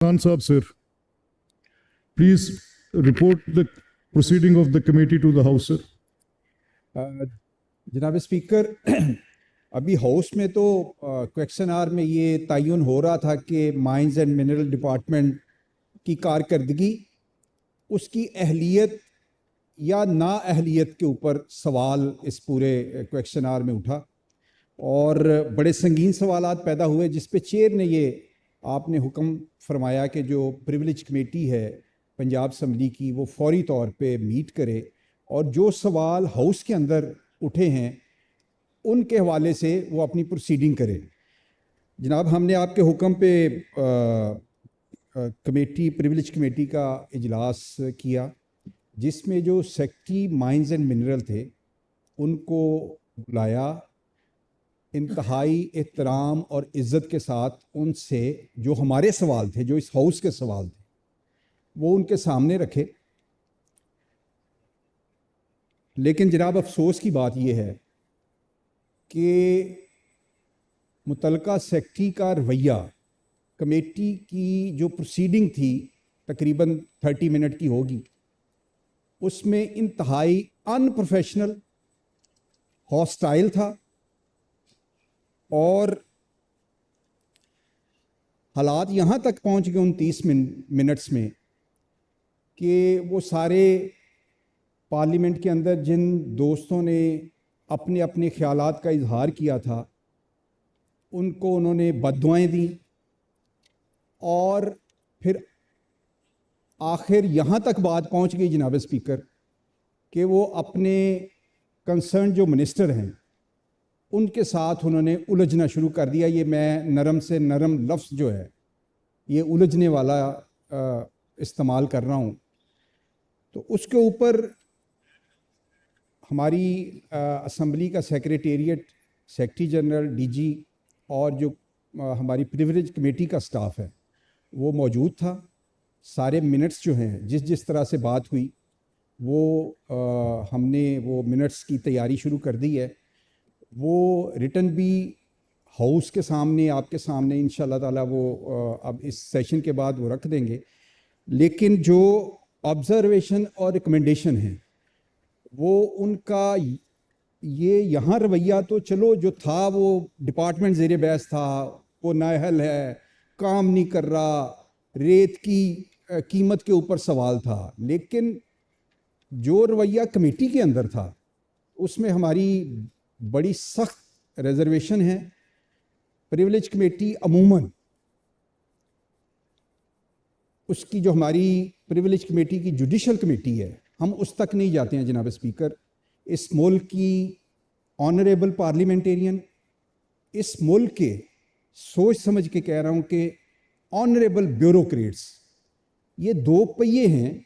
Khan Saab, sir, please report the proceeding of the committee to the House, sir. जनाब speaker, अभी house में तो question our में ये तयन हो रहा था कि माइंस एंड मिनरल डिपार्टमेंट की कारकर्दगी, उसकी अहलियत या नाअहलियत के ऊपर सवाल इस पूरे क्वेश्चन आवर में उठा और बड़े संगीन सवालात पैदा हुए, जिस पे चेयर ने ये आपने हुक्म फरमाया कि जो प्रिविलेज कमेटी है पंजाब असम्बली की वो फौरी तौर पे मीट करे और जो सवाल हाउस के अंदर उठे हैं उनके हवाले से वो अपनी प्रोसीडिंग करे। जनाब, हमने आपके हुक्म पे कमेटी प्रिविलेज कमेटी का इजलास किया, जिसमें जो सेक्रेटरी माइंस एंड मिनरल थे उनको बुलाया, इंतहाई एहतराम और इज़्ज़त के साथ उनसे जो हमारे सवाल थे, जो इस हाउस के सवाल थे, वो उनके सामने रखे। लेकिन जनाब, अफसोस की बात यह है कि मुतलका सेक्रेटरी का रवैया कमेटी की जो प्रोसीडिंग थी तकरीबन 30 मिनट की होगी, उसमें इंतहाई अनप्रोफेशनल, हॉस्टाइल था और हालात यहाँ तक पहुँच गए 29 मिनट्स में कि वो सारे पार्लियामेंट के अंदर जिन दोस्तों ने अपने अपने ख्यालात का इजहार किया था उनको उन्होंने बद्दुआएं दी और फिर आखिर यहाँ तक बात पहुँच गई जनाब स्पीकर कि वो अपने कंसर्न जो मिनिस्टर हैं उनके साथ उन्होंने उलझना शुरू कर दिया। ये मैं नरम से नरम लफ्ज़ जो है ये उलझने वाला इस्तेमाल कर रहा हूँ। तो उसके ऊपर हमारी असम्बली का सेक्रेटेरिएट, सेक्रेटरी जनरल, डीजी और जो हमारी प्रिविलेज कमेटी का स्टाफ है वो मौजूद था। सारे मिनट्स जो हैं जिस जिस तरह से बात हुई वो हमने वो मिनट्स की तैयारी शुरू कर दी है। वो रिटर्न भी हाउस के सामने, आपके सामने इंशाल्लाह ताला वो अब इस सेशन के बाद वो रख देंगे। लेकिन जो ऑब्जर्वेशन और रिकमेंडेशन है वो उनका ये यहाँ रवैया तो चलो जो था वो डिपार्टमेंट ज़ेरे बहस था, वो नाअहल है, काम नहीं कर रहा, रेत की कीमत के ऊपर सवाल था। लेकिन जो रवैया कमेटी के अंदर था उसमें हमारी बड़ी सख्त रिजर्वेशन है। प्रिविलेज कमेटी अमूमन उसकी जो हमारी प्रिविलेज कमेटी की जुडिशल कमेटी है हम उस तक नहीं जाते हैं जनाब स्पीकर। इस मुल्क की ऑनरेबल पार्लियामेंटेरियन, इस मुल्क के, सोच समझ के कह रहा हूँ कि ऑनरेबल ब्यूरोक्रेट्स, ये दो पहिए हैं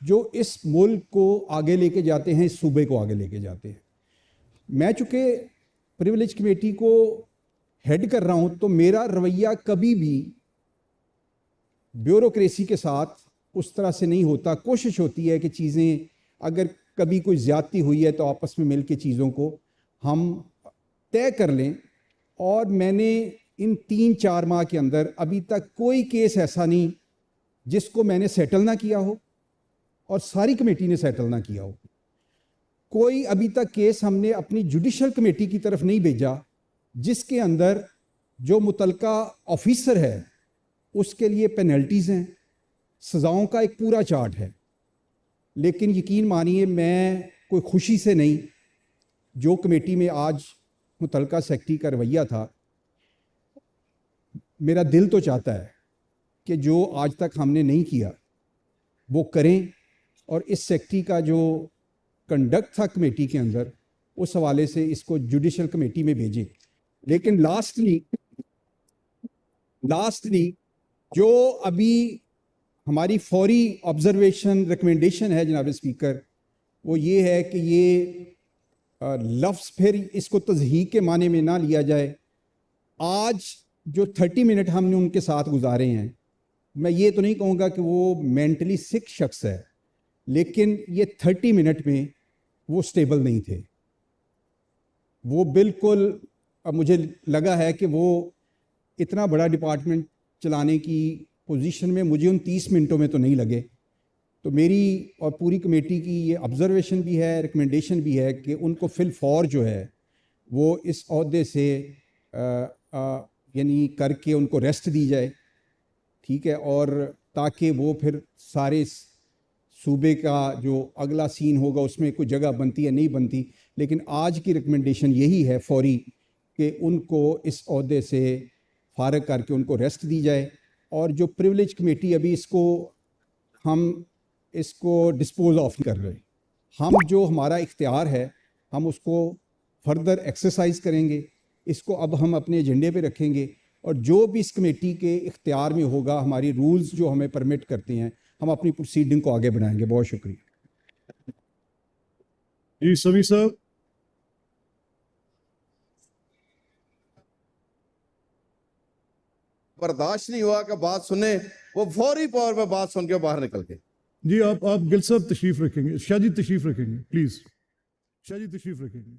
जो इस मुल्क को आगे लेके जाते हैं, इस सूबे को आगे लेके जाते हैं। मैं चूँकि प्रिविलेज कमेटी को हेड कर रहा हूँ तो मेरा रवैया कभी भी ब्यूरोक्रेसी के साथ उस तरह से नहीं होता। कोशिश होती है कि चीज़ें अगर कभी कोई ज़्यादती हुई है तो आपस में मिल के चीज़ों को हम तय कर लें। और मैंने इन 3-4 माह के अंदर अभी तक कोई केस ऐसा नहीं जिसको मैंने सेटल ना किया हो और सारी कमेटी ने सेटल ना किया हो। कोई अभी तक केस हमने अपनी जुडिशल कमेटी की तरफ नहीं भेजा जिसके अंदर जो मुतलका ऑफिसर है उसके लिए पेनल्टीज़ हैं, सज़ाओं का एक पूरा चार्ट है। लेकिन यकीन मानिए मैं कोई खुशी से नहीं, जो कमेटी में आज मुतलका सेक्रेटरी का रवैया था, मेरा दिल तो चाहता है कि जो आज तक हमने नहीं किया वो करें और इस सेक्रेटरी का जो कंडक्ट था कमेटी के अंदर उस हवाले से इसको जुडिशल कमेटी में भेजें। लेकिन लास्टली जो अभी हमारी फौरी ऑब्जर्वेशन रिकमेंडेशन है जनाब स्पीकर, वो ये है कि ये लफ्ज़ फिर इसको तज़हीक के माने में ना लिया जाए। आज जो 30 मिनट हमने उनके साथ गुजारे हैं, मैं ये तो नहीं कहूँगा कि वो मेंटली सिक शख्स है, लेकिन ये 30 मिनट में वो स्टेबल नहीं थे। वो बिल्कुल, अब मुझे लगा है कि वो इतना बड़ा डिपार्टमेंट चलाने की पोजीशन में मुझे उन 30 मिनटों में तो नहीं लगे। तो मेरी और पूरी कमेटी की ये ऑब्जर्वेशन भी है, रिकमेंडेशन भी है कि उनको फिल फॉर जो है वो इस ओहदे से यानी करके उनको रेस्ट दी जाए, ठीक है, और ताकि वो फिर सारे सूबे का जो अगला सीन होगा उसमें कोई जगह बनती है नहीं बनती। लेकिन आज की रिकमेंडेशन यही है फौरी कि उनको इस ओहदे से फारग करके उनको रेस्ट दी जाए। और जो प्रिविलेज कमेटी अभी हम इसको डिस्पोज ऑफ नहीं कर रहे, हम जो हमारा इख्तियार है हम उसको फर्दर एक्सरसाइज करेंगे, इसको अब हम अपने एजेंडे पे रखेंगे और जो भी इस कमेटी के इख्तियार में होगा, हमारी रूल्स जो हमें परमिट करते हैं, हम अपनी प्रोसीडिंग को आगे बढ़ाएंगे। बहुत शुक्रिया जी सभी साहब। बर्दाश्त नहीं हुआ कि बात सुने, वो फौरी तौर पे बात सुन के बाहर निकल गए। जी आप गिल साहब तशरीफ रखेंगे, शाह जी तशरीफ रखेंगे प्लीज, शाह जी तशरीफ रखेंगे।